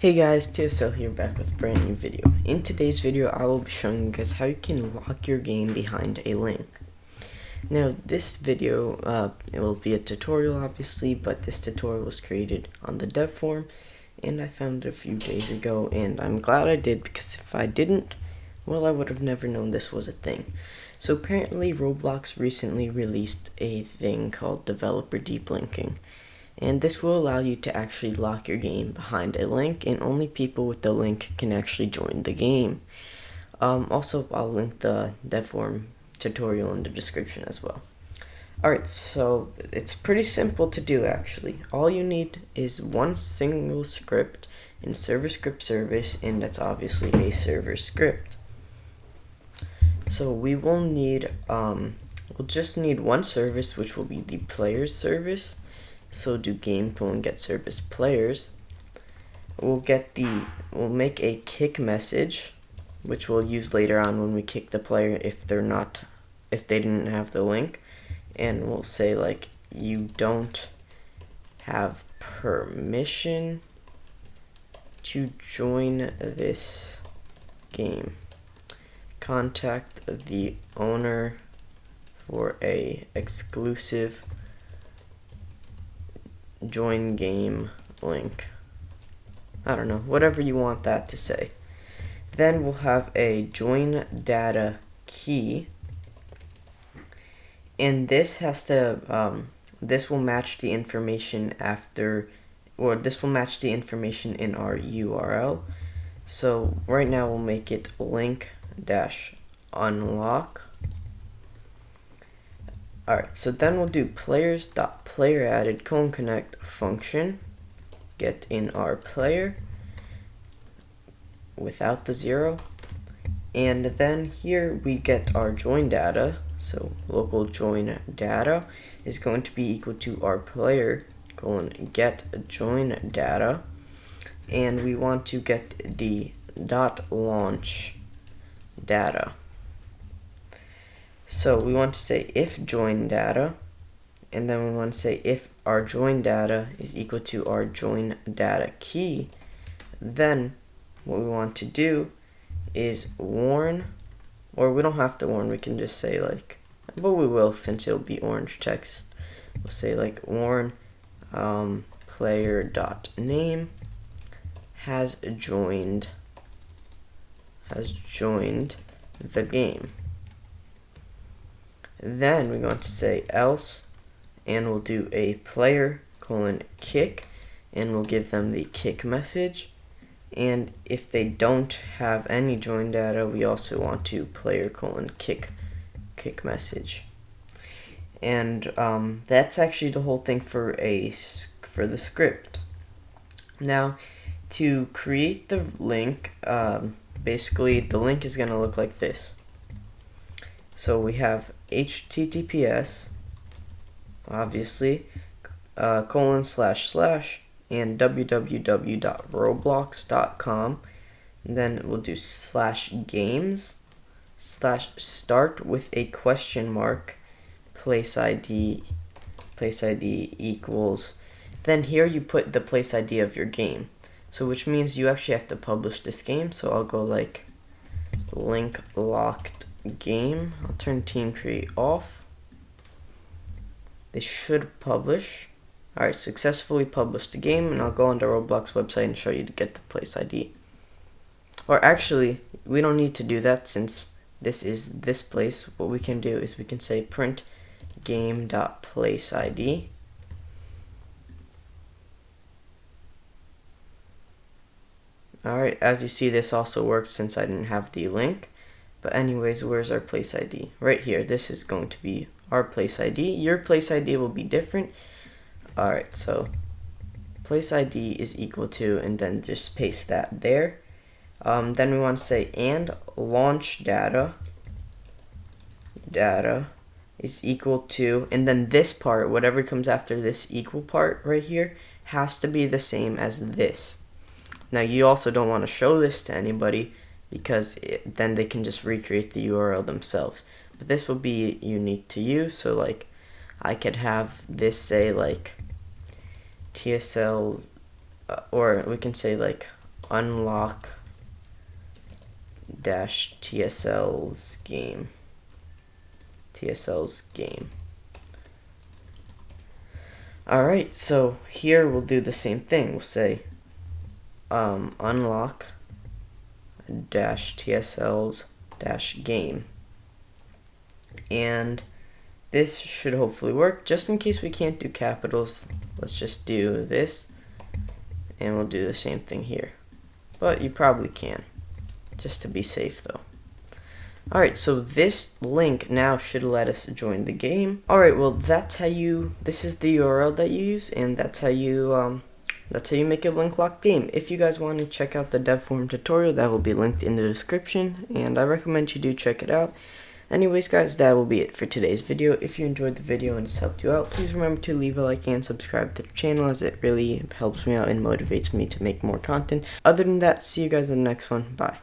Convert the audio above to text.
Hey guys, TSL here, back with a brand new video. In today's video, I will be showing you guys how you can lock your game behind a link. Now, this video, it will be a tutorial obviously, but this tutorial was created on the dev forum, and I found it a few days ago, and I'm glad I did, because if I didn't, well, I would have never known this was a thing. So apparently, Roblox recently released a thing called developer deep linking. And this will allow you to actually lock your game behind a link, and only people with the link can actually join the game. Also, I'll link the dev forum tutorial in the description as well. Alright, so it's pretty simple to do actually. All you need is one single script in server script service, and that's obviously a server script. So we will need, we'll just need one service, which will be the players service. So do game and get service players. We'll make a kick message, which we'll use later on when we kick the player if they didn't have the link, and we'll say like, you don't have permission to join this game. Contact the owner for a exclusive join game link. I don't know, whatever you want that to say. Then we'll have a join data key, and this has to this will match the information this will match the information in our URL. So right now we'll make it link-unlock. Alright, so then we'll do players.playerAdded connect function, get in our player without the 0, and then here we get our join data. So local join data is going to be equal to our player get join data, and we want to get the .launch data. So we want to say if join data, and then we want to say if our join data is equal to our join data key. Then what we want to do is warn, or we don't have to warn, we can just say like, but we will since it'll be orange text. We'll say like warn player.name has joined the game. Then we're going to say else, and we'll do a player kick, and we'll give them the kick message. And if they don't have any join data, we also want to player kick message. And that's actually the whole thing for the script. Now, to create the link, basically the link is going to look like this. So we have HTTPS, obviously, / and www.roblox.com. Then we'll do /games /start with a question mark, place ID equals. Then here you put the place ID of your game. So which means you actually have to publish this game. So I'll go like link locked game. I'll turn team create off. They should publish. Alright, successfully published the game, and I'll go on the Roblox website and show you to get the place ID. Or actually, we don't need to do that since this is this place. What we can do is we can say print game.placeID. Alright, as you see, this also worked since I didn't have the link. But anyways, where's our place ID? Right here. This is going to be our place ID. Your place ID will be different. Alright, so place ID is equal to, and then just paste that there. Then we want to say and launch data is equal to, and then this part, whatever comes after this equal part right here, has to be the same as this. Now you also don't want to show this to anybody, because then they can just recreate the URL themselves. But this will be unique to you, so like I could have this say like TSL, or we can say like unlock dash TSL's game. Alright, so here we'll do the same thing. We'll say unlock dash TSL's dash game. And this should hopefully work. Just in case we can't do capitals, let's just do this, and we'll do the same thing here. But you probably can, just to be safe though. Alright, so this link now should let us join the game. Alright, well this is the URL that you use, and that's how you make a link locked game. If you guys want to check out the dev form tutorial, that will be linked in the description, and I recommend you do check it out. Anyways guys, that will be it for today's video. If you enjoyed the video and it's helped you out, please remember to leave a like and subscribe to the channel, as it really helps me out and motivates me to make more content. Other than that, see you guys in the next one. Bye.